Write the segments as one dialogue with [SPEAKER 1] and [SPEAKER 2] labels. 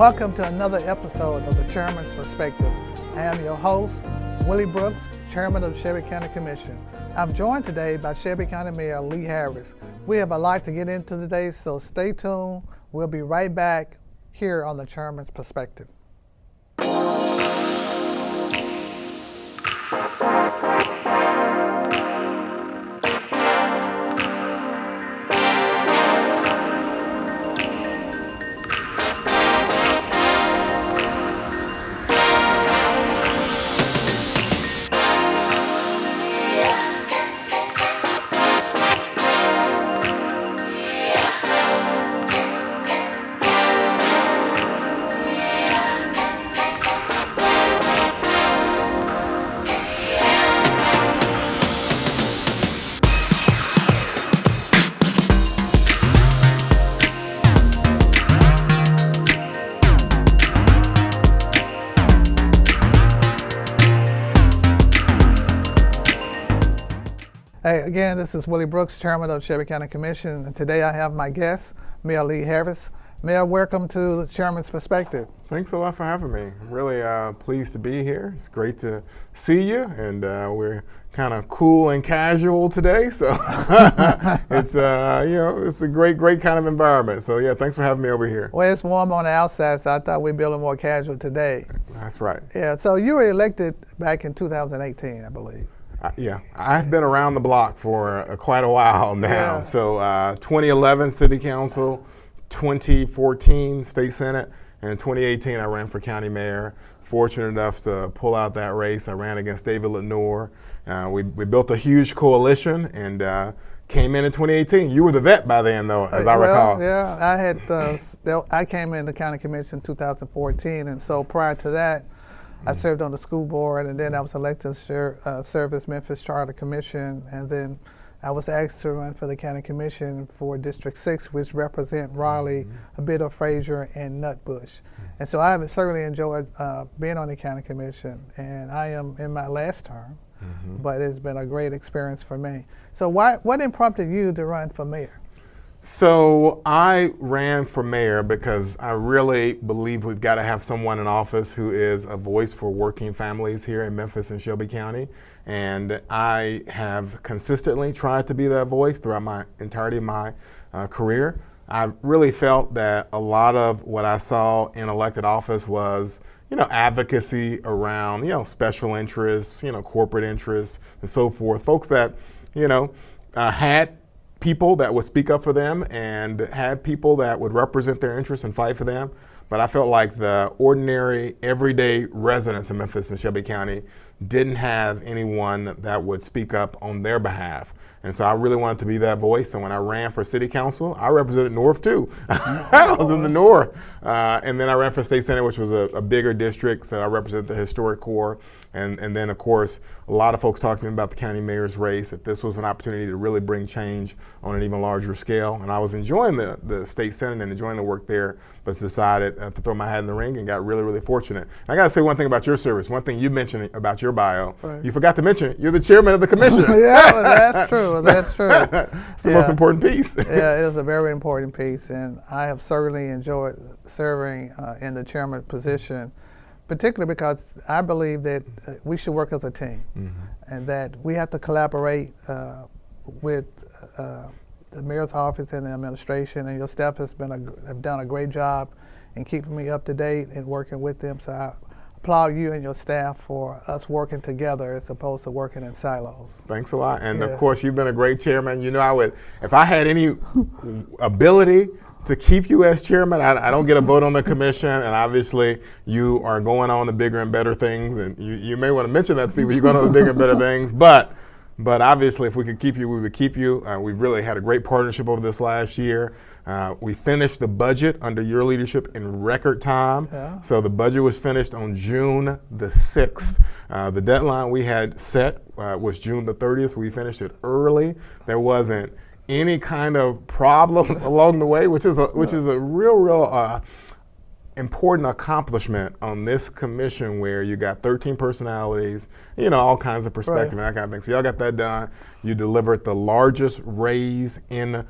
[SPEAKER 1] Welcome to another episode of The Chairman's Perspective. I am your host, Willie Brooks, Chairman of the Shelby County Commission. I'm joined today by Shelby County Mayor Lee Harris. We have a lot to get into today, so stay tuned. We'll be right back here on The Chairman's Perspective. Hey, again, this is Willie Brooks, Chairman of the Shelby County Commission, and today I have my guest, Mayor Lee Harris. Mayor, welcome to the Chairman's Perspective.
[SPEAKER 2] Thanks a lot for having me. I'm really pleased to be here. It's great to see you, and we're kind of cool and casual today, so it's it's a great kind of environment. So yeah, thanks for having me over here.
[SPEAKER 1] Well, it's warm on the outside, so I thought we'd be a little more casual today.
[SPEAKER 2] That's right.
[SPEAKER 1] Yeah, so you were elected back in 2018, I believe.
[SPEAKER 2] Yeah, I've been around the block for quite a while now.
[SPEAKER 1] Yeah.
[SPEAKER 2] So 2011 City Council, 2014 State Senate, and 2018 I ran for County Mayor. Fortunate enough to pull out that race. I ran against David Lenore. We built a huge coalition and came in 2018. You were the vet by then, though, as I recall.
[SPEAKER 1] Yeah, I had. I came in the County Commission in 2014, and so prior to that, I served on the school board, and then I was elected to serve as Memphis Charter Commission, and then I was asked to run for the County Commission for District 6, which represent Raleigh, a bit of Fraser, and Nutbush. And so I have certainly enjoyed being on the County Commission, and I am in my last term, but it's been a great experience for me. So what prompted you to run for mayor?
[SPEAKER 2] So I ran for mayor because I really believe we've got to have someone in office who is a voice for working families here in Memphis and Shelby County. And I have consistently tried to be that voice throughout my entirety of my career. I really felt that a lot of what I saw in elected office was, advocacy around, special interests, corporate interests and so forth. Folks that, had people that would speak up for them and had people that would represent their interests and fight for them. But I felt like the ordinary, everyday residents of Memphis and Shelby County didn't have anyone that would speak up on their behalf. And so I really wanted to be that voice. And when I ran for city council, I represented North too. I was in the North. And then I ran for state senate, which was a bigger district. So I represented the historic core. And then, of course, a lot of folks talked to me about the county mayor's race, that this was an opportunity to really bring change on an even larger scale. And I was enjoying the state senate and enjoying the work there, but decided to throw my hat in the ring and got really, really fortunate. And I got to say one thing about your service. One thing you mentioned about your bio, right. You forgot to mention you're the chairman of the commission.
[SPEAKER 1] Yeah, well, that's true. That's true.
[SPEAKER 2] It's the most important piece.
[SPEAKER 1] Yeah, it is a very important piece, and I have certainly enjoyed serving in the chairman position, particularly because I believe that we should work as a team, and that we have to collaborate with the mayor's office and the administration, and your staff have done a great job in keeping me up to date and working with them. So I applaud you and your staff for us working together as opposed to working in silos.
[SPEAKER 2] Thanks a lot. And of course, you've been a great chairman. I would, if I had any ability to keep you as chairman, I don't get a vote on the commission, and obviously you are going on to bigger and better things, and you may want to mention that to people. You're going on to bigger and better things, but obviously if we could keep you, we would keep you. We've really had a great partnership over this last year. We finished the budget under your leadership in record time. Yeah. So the budget was finished on June the 6th. The deadline we had set was June the 30th. We finished it early. There wasn't any kind of problems along the way, which is a real important accomplishment on this commission where you got 13 personalities, all kinds of perspective and that kind of thing. So y'all got that done. You delivered the largest raise in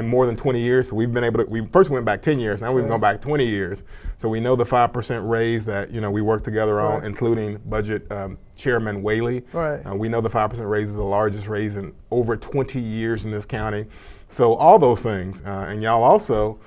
[SPEAKER 2] more than 20 years. So we've been able to, we first went back 10 years, now we've gone back 20 years. So we know the 5% raise that, we worked together on, including budget Chairman Willie. We know the 5% raise is the largest raise in over 20 years in this county. So all those things, and y'all also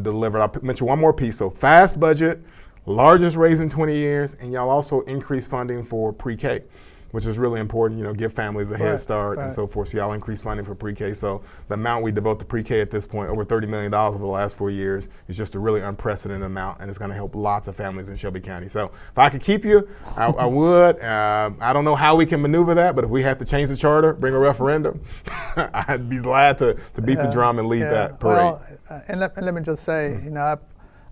[SPEAKER 2] delivered, I'll mention one more piece, so fast budget, largest raise in 20 years, and y'all also increased funding for pre-K, which is really important, give families a head start and so forth. So y'all increased funding for pre-K. So the amount we devote to pre-K at this point, over $30 million over the last 4 years, is just a really unprecedented amount, and it's gonna help lots of families in Shelby County. So if I could keep you, I would. I don't know how we can maneuver that, but if we had to change the charter, bring a referendum, I'd be glad to beat the drum and lead that parade.
[SPEAKER 1] Well, and let me just say,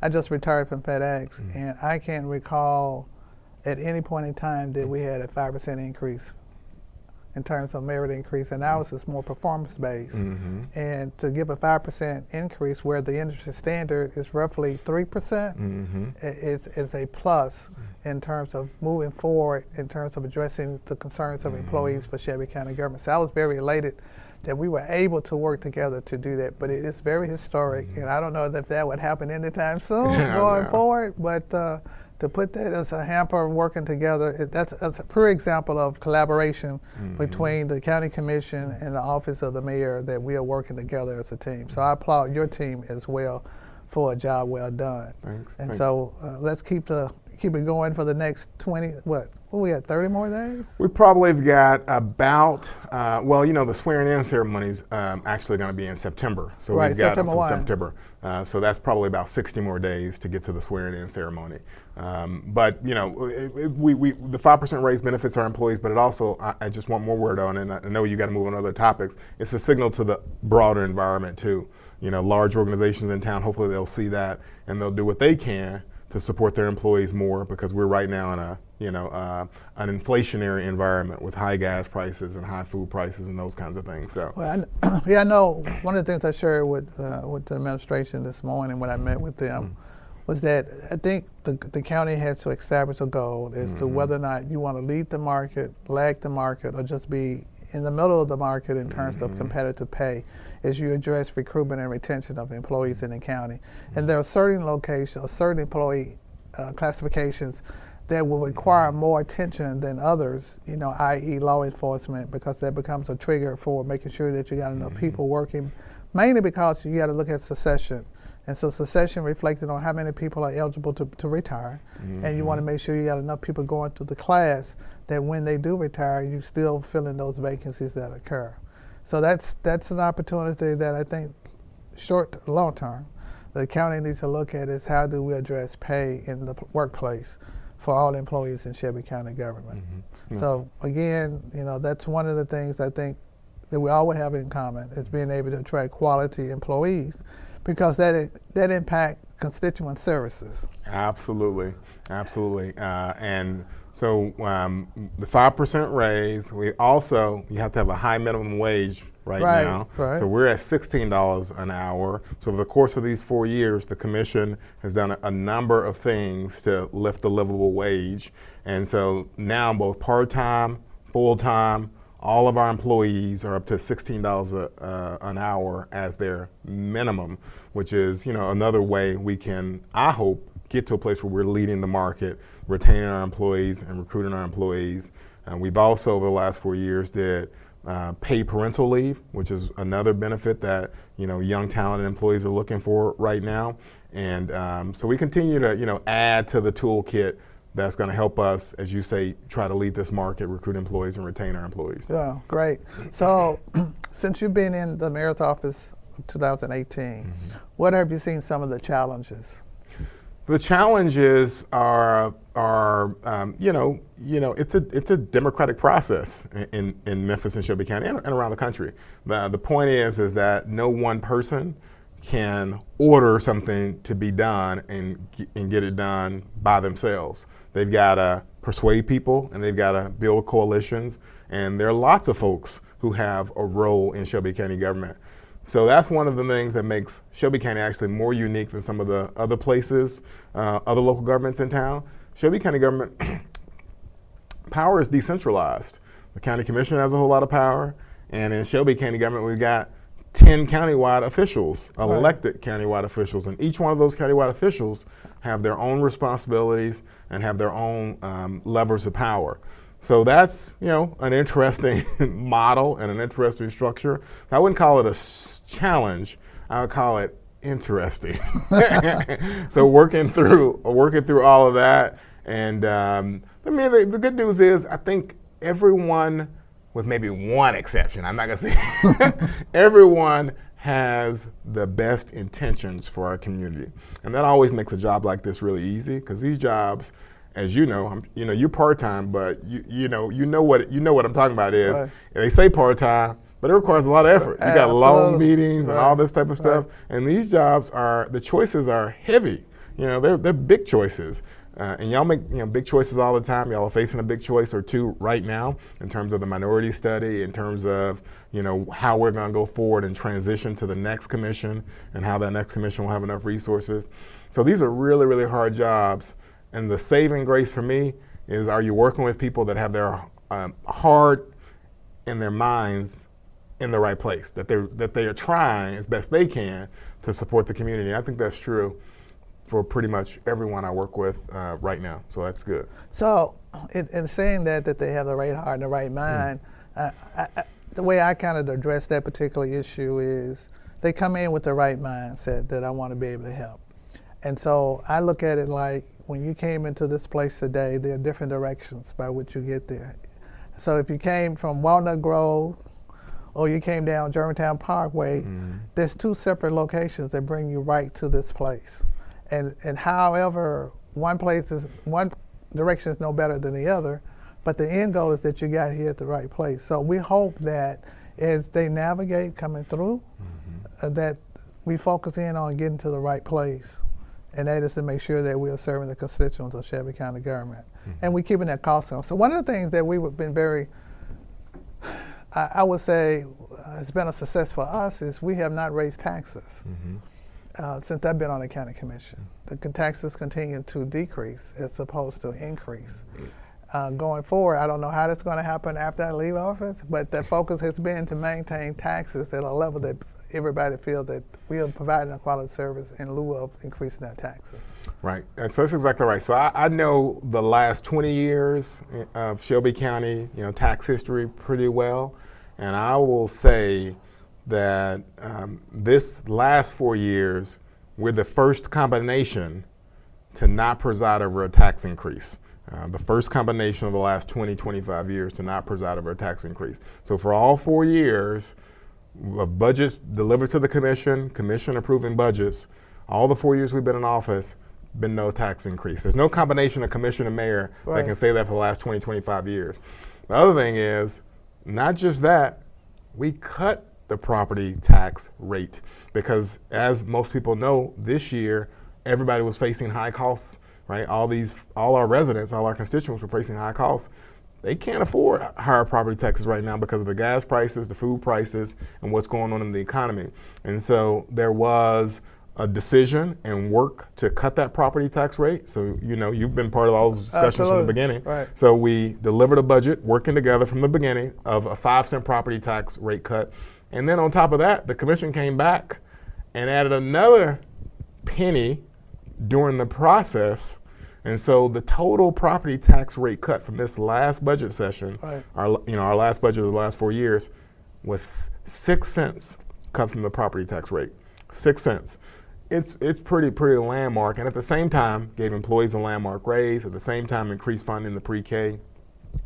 [SPEAKER 1] I just retired from FedEx, and I can't recall at any point in time that we had a 5% increase in terms of merit increase, and ours is more performance-based. And to give a 5% increase where the industry standard is roughly 3% is a plus in terms of moving forward, in terms of addressing the concerns of employees for Shelby County government. So I was very elated that we were able to work together to do that, but it is very historic, and I don't know if that would happen anytime soon going forward, but to put that as a hamper working together, that's a pure example of collaboration between the county commission and the office of the mayor, that we are working together as a team. So I applaud your team as well for a job well done.
[SPEAKER 2] Thanks.
[SPEAKER 1] So let's keep it going for the next 20, what we got, 30 more days?
[SPEAKER 2] We probably have got about, the swearing-in ceremony is actually going to be in September. So we've got until September. So that's probably about 60 more days to get to the swearing-in ceremony. But the 5% raise benefits our employees, but it also, I just want more word on it, and I know you got to move on other topics. It's a signal to the broader environment too. Large organizations in town, hopefully they'll see that and they'll do what they can to support their employees more, because we're right now in an inflationary environment with high gas prices and high food prices and those kinds of things. So,
[SPEAKER 1] well, I know one of the things I shared with the administration this morning when I met with them was that I think the county has to establish a goal as to whether or not you want to lead the market, lag the market, or just be in the middle of the market in terms of competitive pay as you address recruitment and retention of employees in the county. And there are certain locations, or certain employee classifications that will require more attention than others, i.e. law enforcement, because that becomes a trigger for making sure that you got enough people working, mainly because you got to look at succession. And so succession reflected on how many people are eligible to retire. And you want to make sure you got enough people going through the class that when they do retire, you still filling those vacancies that occur. So that's an opportunity that I think short to long term, the county needs to look at is how do we address pay in the workplace for all employees in Shelby County government. So again, that's one of the things I think that we all would have in common, is being able to attract quality employees, because that impact constituent services.
[SPEAKER 2] Absolutely. And so the 5% raise, you have to have a high minimum wage right now. So we're at $16 an hour. So over the course of these 4 years, the commission has done a number of things to lift the livable wage. And so now both part-time, full-time, all of our employees are up to $16 an hour as their minimum, which is, another way we can, I hope, get to a place where we're leading the market, retaining our employees and recruiting our employees. We've also, over the last 4 years, did paid parental leave, which is another benefit that young talented employees are looking for right now. And so we continue to add to the toolkit that's going to help us, as you say, try to lead this market, recruit employees, and retain our employees.
[SPEAKER 1] Yeah, great. So since you've been in the mayor's office of 2018, what have you seen some of the challenges?
[SPEAKER 2] The challenges are it's a democratic process in Memphis and Shelby County and around the country. The point is that no one person can order something to be done and get it done by themselves. They've got to persuade people, and they've got to build coalitions, and there are lots of folks who have a role in Shelby County government. So that's one of the things that makes Shelby County actually more unique than some of the other places, other local governments in town. Shelby County government power is decentralized. The county commission has a whole lot of power, and in Shelby County government, we've got 10 countywide officials, elected countywide officials, and each one of those countywide officials have their own responsibilities and have their own levers of power. So that's, an interesting model and an interesting structure. So I wouldn't call it a challenge. I would call it interesting. So working through all of that, and the good news is I think everyone, with maybe one exception, I'm not gonna say everyone has the best intentions for our community, and that always makes a job like this really easy, because these jobs, as you know, you're part-time, but you know what I'm talking about is,
[SPEAKER 1] right.
[SPEAKER 2] They say part-time, but it requires a lot of effort. You got long meetings and all this type of stuff, and these jobs the choices are heavy. They're big choices. And y'all make big choices all the time. Y'all are facing a big choice or two right now in terms of the minority study, in terms of how we're going to go forward and transition to the next commission, and how that next commission will have enough resources. So these are really, really hard jobs. And the saving grace for me is, are you working with people that have their heart and their minds in the right place, that they are trying as best they can to support the community? I think that's true for pretty much everyone I work with right now. So that's good.
[SPEAKER 1] So in saying that they have the right heart and the right mind, the way I kind of address that particular issue is they come in with the right mindset that I want to be able to help. And so I look at it like, when you came into this place today, there are different directions by which you get there. So if you came from Walnut Grove, or you came down Germantown Parkway, there's two separate locations that bring you right to this place. And however, one direction is no better than the other, but the end goal is that you got here at the right place. So we hope that as they navigate coming through, that we focus in on getting to the right place. And that is to make sure that we are serving the constituents of Shelby County government. And we're keeping that cost down. So one of the things that we've been very, I would say, has been a success for us is we have not raised taxes since I've been on the county commission. The taxes continue to decrease as opposed to increase. Going forward, I don't know how that's going to happen after I leave office, but the focus has been to maintain taxes at a level that everybody feels that we are providing a quality service in lieu of increasing our taxes.
[SPEAKER 2] Right, and so that's exactly right. So I know the last 20 years of Shelby County, tax history pretty well, and I will say that this last 4 years, we're the first combination to not preside over a tax increase. The first combination of the last 20, 25 years to not preside over a tax increase. So for all 4 years, of budgets delivered to the commission approving budgets, all the 4 years we've been in office, been no tax increase. There's no combination of commission and mayor that can say that for the last 20, 25 years. The other thing is, not just that, we cut the property tax rate because, as most people know, this year everybody was facing high costs, right? All our residents, all our constituents were facing high costs. They can't afford higher property taxes right now because of the gas prices, the food prices, and what's going on in the economy. And so there was a decision and work to cut that property tax rate. So, you've been part of all those discussions from the beginning.
[SPEAKER 1] Right.
[SPEAKER 2] So we delivered a budget working together from the beginning of a 5-cent property tax rate cut. And then on top of that, the commission came back and added another penny during the process. And so the total property tax rate cut from this last budget session, our last budget of the last 4 years, was 6 cents cut from the property tax rate. 6 cents. It's pretty landmark, and at the same time gave employees a landmark raise. At the same time, increased funding the pre-K,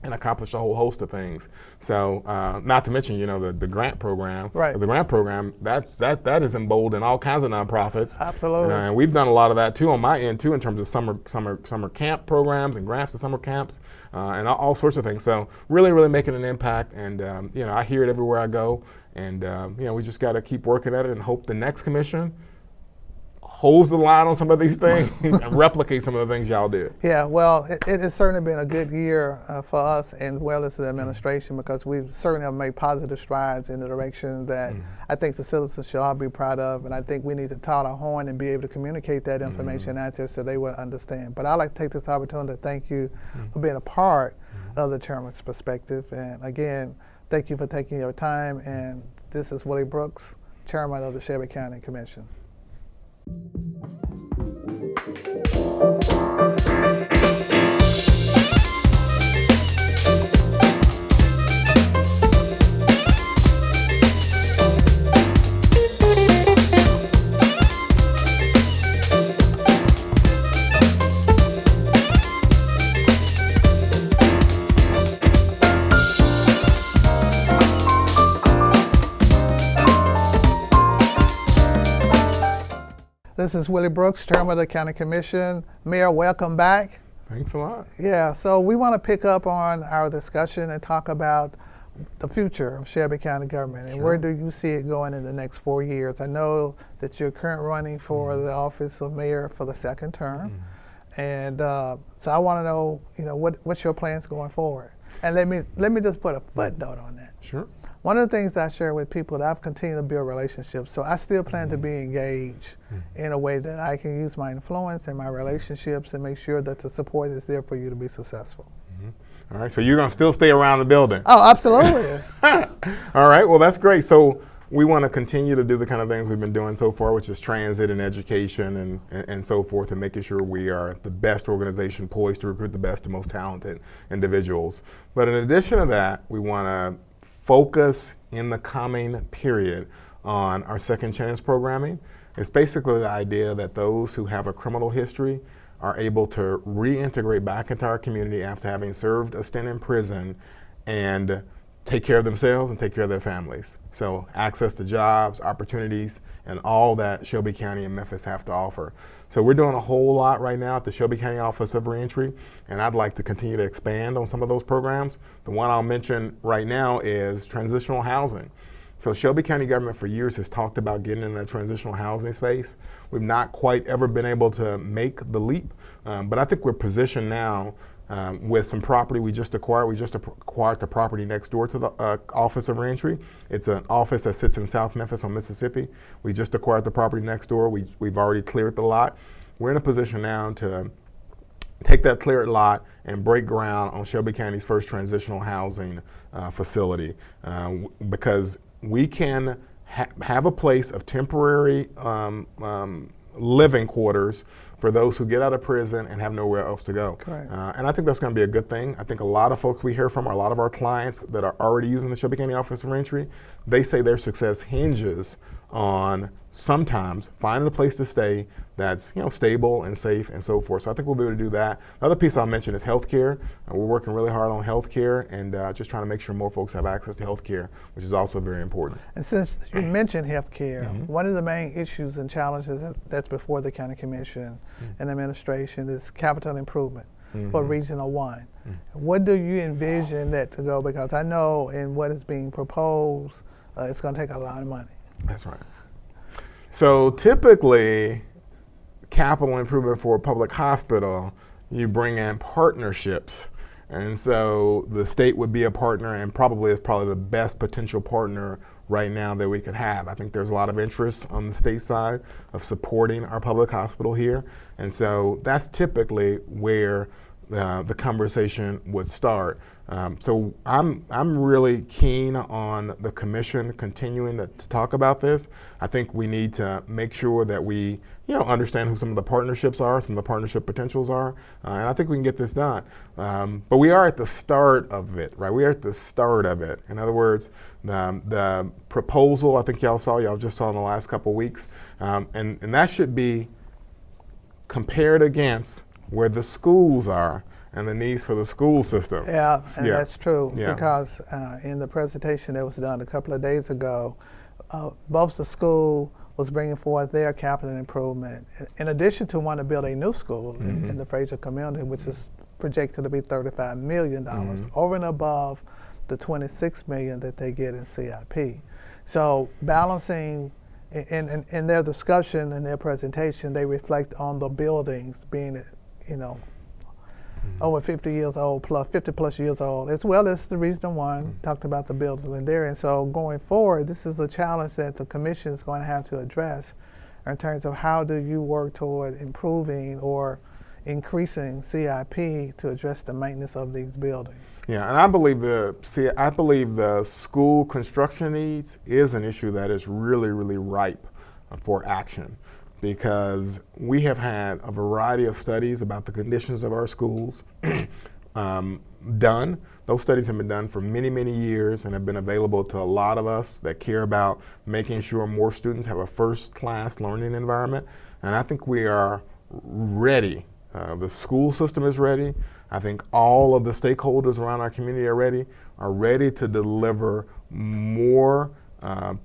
[SPEAKER 2] and accomplished a whole host of things. So, not to mention, the grant program.
[SPEAKER 1] Right.
[SPEAKER 2] The grant program that is emboldened all kinds of nonprofits.
[SPEAKER 1] Absolutely.
[SPEAKER 2] And we've done a lot of that too on my end too, in terms of summer camp programs and grants to summer camps, and all sorts of things. So, really making an impact. And I hear it everywhere I go. And we just got to keep working at it and hope the next commission holds the line on some of these things and replicate some of the things y'all did.
[SPEAKER 1] Yeah, well, it has certainly been a good year for us and well as the administration, because we certainly have made positive strides in the direction that I think the citizens should all be proud of, and I think we need to tout our horn and be able to communicate that information out there so they will understand. But I'd like to take this opportunity to thank you for being a part of the chairman's perspective, and again, thank you for taking your time, and this is Willie Brooks, chairman of the Shelby County Commission. This is Willie Brooks, chairman of the County Commission. Mayor, welcome back.
[SPEAKER 2] Thanks a lot.
[SPEAKER 1] Yeah, so we want to pick up on our discussion and talk about the future of Shelby County government and where do you see it going in the next 4 years? I know that you're currently running for the office of mayor for the second term, and so I want to know, what's your plans going forward? And let me just put a footnote on that.
[SPEAKER 2] Sure.
[SPEAKER 1] One of the things that I share with people that I've continued to build relationships, so I still plan to be engaged in a way that I can use my influence and my relationships and make sure that the support is there for you to be successful.
[SPEAKER 2] All right, so you're going to still stay around the building.
[SPEAKER 1] Oh, absolutely.
[SPEAKER 2] All right, well, that's great. So we want to continue to do the kind of things we've been doing so far, which is transit and education and so forth, and making sure we are the best organization poised to recruit the best and most talented individuals. But in addition to that, we want to focus in the coming period on our second chance programming. It's basically the idea that those who have a criminal history are able to reintegrate back into our community after having served a stint in prison and take care of themselves and take care of their families. So access to jobs, opportunities, and all that Shelby County and Memphis have to offer. So we're doing a whole lot right now at the Shelby County Office of Reentry, and I'd like to continue to expand on some of those programs. The one I'll mention right now is transitional housing. So Shelby County government for years has talked about getting in the transitional housing space. We've not quite ever been able to make the leap, but I think we're positioned now with some property we just acquired. We just acquired the property next door to the Office of Reentry. It's an office that sits in South Memphis on Mississippi. We just acquired the property next door. We've already cleared the lot. We're in a position now to take that cleared lot and break ground on Shelby County's first transitional housing facility because we can have a place of temporary living quarters for those who get out of prison and have nowhere else to go. And I think that's going to be a good thing. I think a lot of folks we hear from, a lot of our clients that are already using the Shelby County Office of Reentry, they say their success hinges on sometimes finding a place to stay that's stable and safe and so forth. So I think we'll be able to do that. The other piece I'll mention is healthcare. We're working really hard on healthcare and just trying to make sure more folks have access to healthcare, which is also very important. And
[SPEAKER 1] since you mentioned healthcare, one of the main issues and challenges that's before the County Commission and administration is capital improvement for Regional 1. What do you envision that to go? Because I know in what is being proposed, it's going to take a lot of money.
[SPEAKER 2] That's right. So typically, capital improvement for a public hospital, you bring in partnerships. And so the state would be a partner and probably is the best potential partner right now that we could have. I think there's a lot of interest on the state side of supporting our public hospital here. And so that's typically where the conversation would start. So I'm really keen on the commission continuing to talk about this. I think we need to make sure that we understand who some of the partnerships are, some of the partnership potentials are, and I think we can get this done. But we are at the start of it, right? We are at the start of it. In other words, the proposal I think y'all just saw in the last couple of weeks, and that should be compared against where the schools are and the needs for the school system.
[SPEAKER 1] That's true, because in the presentation that was done a couple of days ago, both the school was bringing forth their capital improvement, in addition to wanting to build a new school in the Fraser community, which is projected to be $35 million, over and above the $26 million that they get in CIP. So balancing in their discussion and their presentation, they reflect on the buildings being, over 50 years old plus 50 plus years old, as well as the Regional One talked about the buildings in there. And so going forward, this is a challenge that the commission is going to have to address in terms of how do you work toward improving or increasing CIP to address the maintenance of these buildings.
[SPEAKER 2] Yeah, and I believe the school construction needs is an issue that is really, really ripe for action, because we have had a variety of studies about the conditions of our schools done. Those studies have been done for many, many years and have been available to a lot of us that care about making sure more students have a first-class learning environment. And I think we are ready. The school system is ready. I think all of the stakeholders around our community are ready to deliver more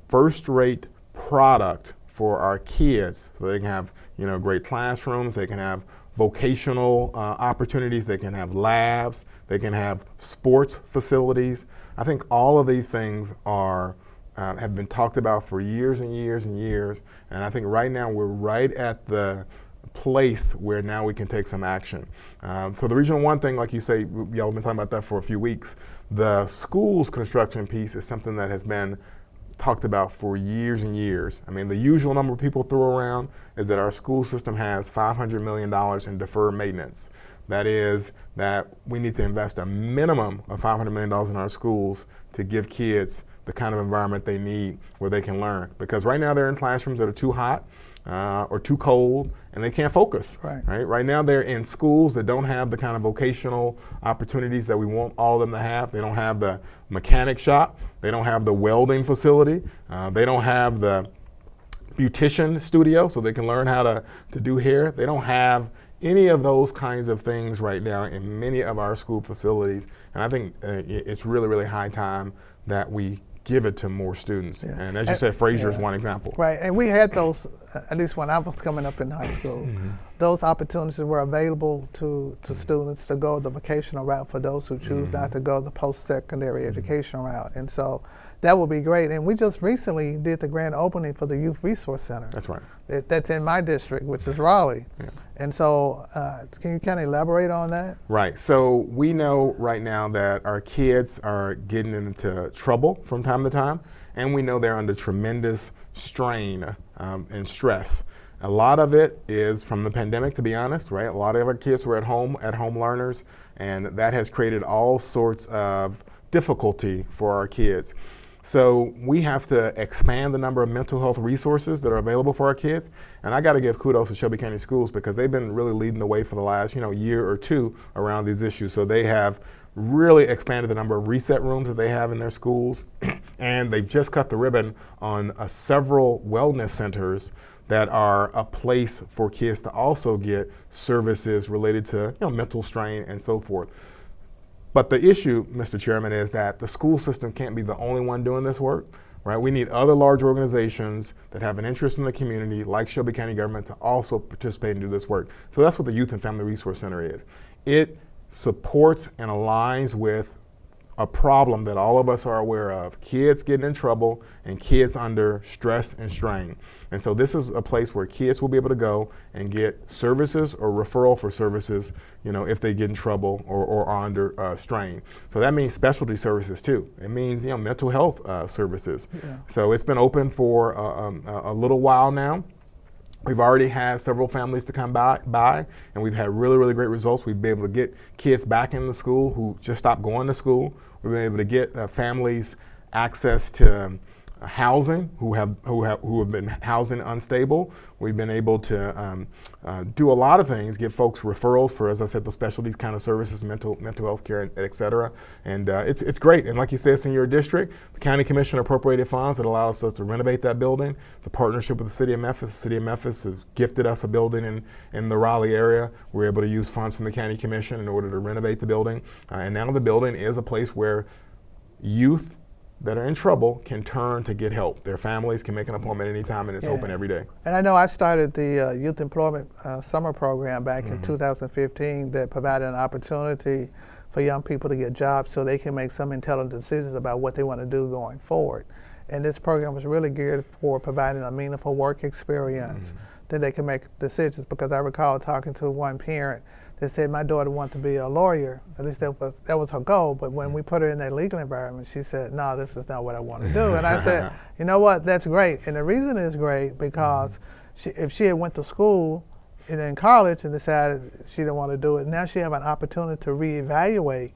[SPEAKER 2] first-rate product for our kids, so they can have great classrooms, they can have vocational opportunities, they can have labs, they can have sports facilities. I think all of these things are have been talked about for years and years and years, and I think right now we're right at the place where now we can take some action. So the Regional One thing, like you say, y'all have been talking about that for a few weeks. The schools construction piece is something that has been talked about for years and years. I mean, the usual number of people throw around is that our school system has $500 million in deferred maintenance. That is, that we need to invest a minimum of $500 million in our schools to give kids the kind of environment they need where they can learn. Because right now they're in classrooms that are too hot or too cold, and they can't focus. Right now they're in schools that don't have the kind of vocational opportunities that we want all of them to have. They don't have the mechanic shop. They don't have the welding facility. They don't have the beautician studio so they can learn how to do hair. They don't have any of those kinds of things right now in many of our school facilities. And I think it's really, really high time that we give it to more students. Yeah. And as you said, Fraser is one example.
[SPEAKER 1] Right, and we had those, at least when I was coming up in high school, those opportunities were available to students to go the vocational route for those who choose not to go the post-secondary education route. And so that would be great. And we just recently did the grand opening for the Youth Resource Center.
[SPEAKER 2] That's right.
[SPEAKER 1] That's in my district, which is Raleigh. Yeah. And so can you kind of elaborate on that? Right.
[SPEAKER 2] So we know right now that our kids are getting into trouble from time to time, and we know they're under tremendous strain and stress. A lot of it is from the pandemic, to be honest, right? A lot of our kids were at home learners, and that has created all sorts of difficulty for our kids. So we have to expand the number of mental health resources that are available for our kids. And I got to give kudos to Shelby County Schools, because they've been really leading the way for the last year or two around these issues. So they have really expanded the number of reset rooms that they have in their schools. And they've just cut the ribbon on several wellness centers that are a place for kids to also get services related to mental strain and so forth. But the issue, Mr. Chairman, is that the school system can't be the only one doing this work, right? We need other large organizations that have an interest in the community, like Shelby County government, to also participate and do this work. So that's what the Youth and Family Resource Center is. It supports and aligns with a problem that all of us are aware of: kids getting in trouble and kids under stress and strain. And so this is a place where kids will be able to go and get services or referral for services, if they get in trouble or are under strain. So that means specialty services too. It means mental health services. Yeah. So it's been open for a little while now. We've already had several families to come by, and we've had really, really great results. We've been able to get kids back into school who just stopped going to school. We've been able to get families access to housing who have been housing unstable. We've been able to do a lot of things, give folks referrals for, as I said, the specialty kind of services, mental health care, et cetera. And it's great. And like you said, it's in your district. The county commission appropriated funds that allows us to renovate that building. It's a partnership with the city of Memphis. The city of Memphis has gifted us a building in the Raleigh area. We're able to use funds from the county commission in order to renovate the building. And now the building is a place where youth that are in trouble can turn to get help. Their families can make an appointment anytime, and it's open every day.
[SPEAKER 1] And I know I started the Youth Employment Summer Program back in 2015 that provided an opportunity for young people to get jobs so they can make some intelligent decisions about what they want to do going forward. And this program was really geared for providing a meaningful work experience that they can make decisions. Because I recall talking to one parent that said, my daughter wanted to be a lawyer. At least that was her goal. But when we put her in that legal environment, she said, no, this is not what I want to do. And I said, you know what, that's great. And the reason it's great because if she had went to school and in college and decided she didn't want to do it, now she have an opportunity to reevaluate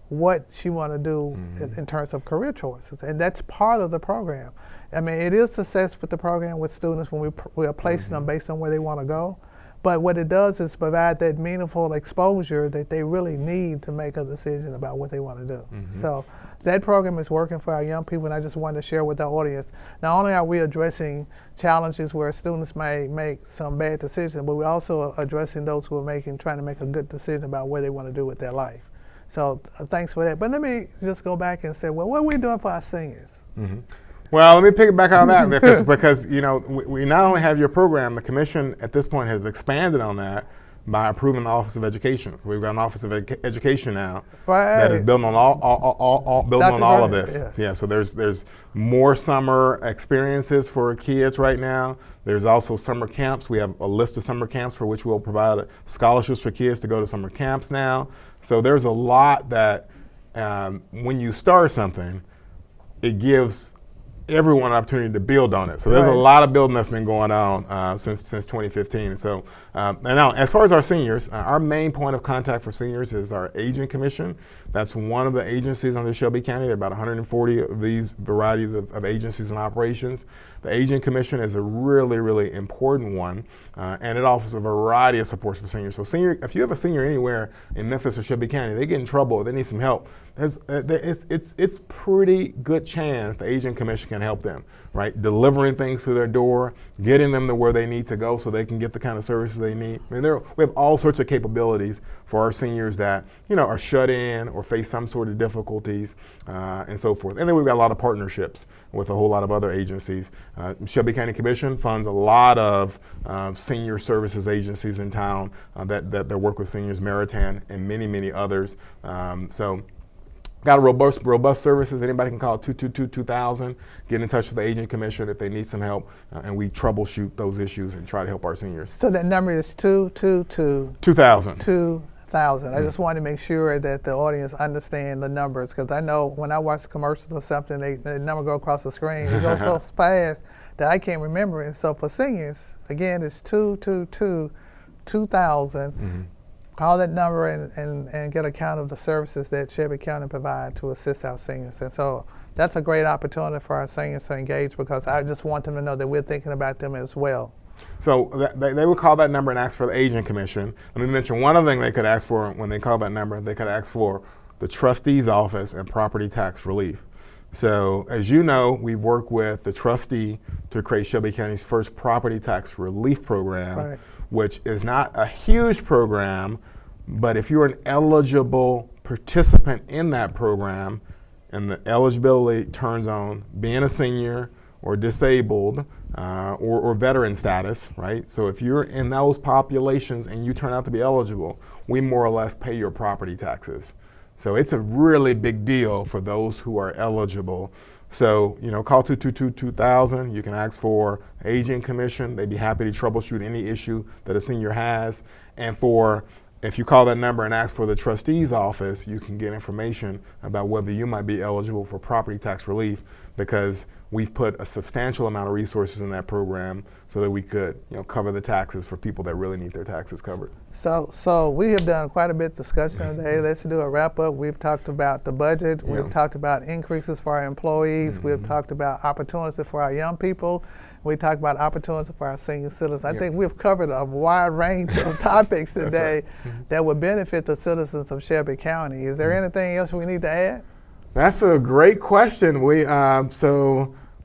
[SPEAKER 1] what she want to do in terms of career choices. And that's part of the program. I mean, it is success with the program with students when we are placing them based on where they want to go. But what it does is provide that meaningful exposure that they really need to make a decision about what they want to do. So that program is working for our young people, and I just wanted to share with our audience. Not only are we addressing challenges where students may make some bad decisions, but we're also addressing those who are trying to make a good decision about what they want to do with their life. So thanks for that. But let me just go back and say, well, what are we doing for our seniors?
[SPEAKER 2] Well, let me pick it back on that because you know, we not only have your program, the commission at this point has expanded on that by approving the Office of Education. We've got an Office of Education now that is building on all of this.
[SPEAKER 1] Yes.
[SPEAKER 2] Yeah, so there's more summer experiences for kids right now. There's also summer camps. We have a list of summer camps for which we'll provide scholarships for kids to go to summer camps now. So there's a lot that when you start something, it gives everyone an opportunity to build on it. So there's a lot of building that's been going on since 2015. So and now, as far as our seniors, our main point of contact for seniors is our Aging Commission. That's one of the agencies under Shelby County. There are about 140 of these varieties of agencies and operations. The Aging Commission is a really, really important one, and it offers a variety of supports for seniors. So if you have a senior anywhere in Memphis or Shelby County, they get in trouble, they need some help, it's pretty good chance the Aging Commission can help them, right? Delivering things to their door, getting them to where they need to go so they can get the kind of services they need. I mean, we have all sorts of capabilities for our seniors that, you know, are shut in or face some sort of difficulties and so forth. And then we've got a lot of partnerships with a whole lot of other agencies. Shelby County Commission funds a lot of senior services agencies in town that work with seniors, Meritan and many, many others. So got a robust services. Anybody can call 222-2000, get in touch with the Aging Commission if they need some help, and we troubleshoot those issues and try to help our seniors.
[SPEAKER 1] So that number is 222
[SPEAKER 2] 2000.
[SPEAKER 1] 2000. I just want to make sure that the audience understand the numbers, because I know when I watch commercials or something, the number go across the screen. It goes so fast that I can't remember it. So for seniors, again, it's 222-2000. Call that number and get a count of the services that Shelby County provide to assist our seniors. And so that's a great opportunity for our seniors to engage, because I just want them to know that we're thinking about them as well.
[SPEAKER 2] So they would call that number and ask for the Aging Commission. Let me mention one other thing they could ask for when they call that number. They could ask for the trustee's office and property tax relief. So as you know, we work with the trustee to create Shelby County's first property tax relief program, which is not a huge program, but if you're an eligible participant in that program and the eligibility turns on being a senior or disabled or veteran status, right? So if you're in those populations and you turn out to be eligible, we more or less pay your property taxes. So it's a really big deal for those who are eligible. So, you know, call 222-2000. You can ask for Aging Commission. They'd be happy to troubleshoot any issue that a senior has. And if you call that number and ask for the trustee's office, you can get information about whether you might be eligible for property tax relief, because we've put a substantial amount of resources in that program so that we could, you know, cover the taxes for people that really need their taxes covered.
[SPEAKER 1] So we have done quite a bit of discussion today. Let's do a wrap up. We've talked about the budget. Yeah. We've talked about increases for our employees. We've talked about opportunities for our young people. We talked about opportunities for our senior citizens. I think we've covered a wide range of topics today that would benefit the citizens of Shelby County. Is there anything else we need to add?
[SPEAKER 2] That's a great question.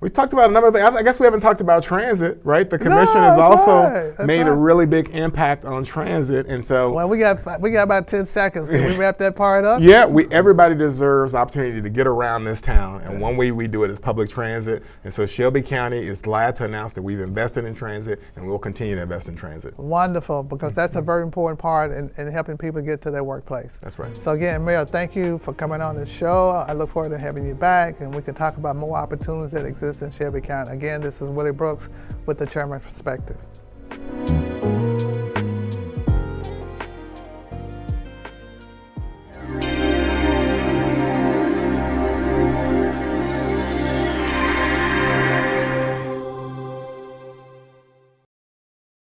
[SPEAKER 2] We talked about a number of things. I guess we haven't talked about transit, right? The commission has also made a really big impact on transit, and so.
[SPEAKER 1] Well, we got about 10 seconds. Can we wrap that part up?
[SPEAKER 2] Yeah, everybody deserves the opportunity to get around this town, and one way we do it is public transit. And so Shelby County is glad to announce that we've invested in transit, and we'll continue to invest in transit.
[SPEAKER 1] Wonderful, because that's a very important part in helping people get to their workplace.
[SPEAKER 2] That's right.
[SPEAKER 1] So again, Mayor, thank you for coming on this show. I look forward to having you back, and we can talk about more opportunities that exist Memphis and Shelby County. Again, this is Willie Brooks with the Chairman's Perspective.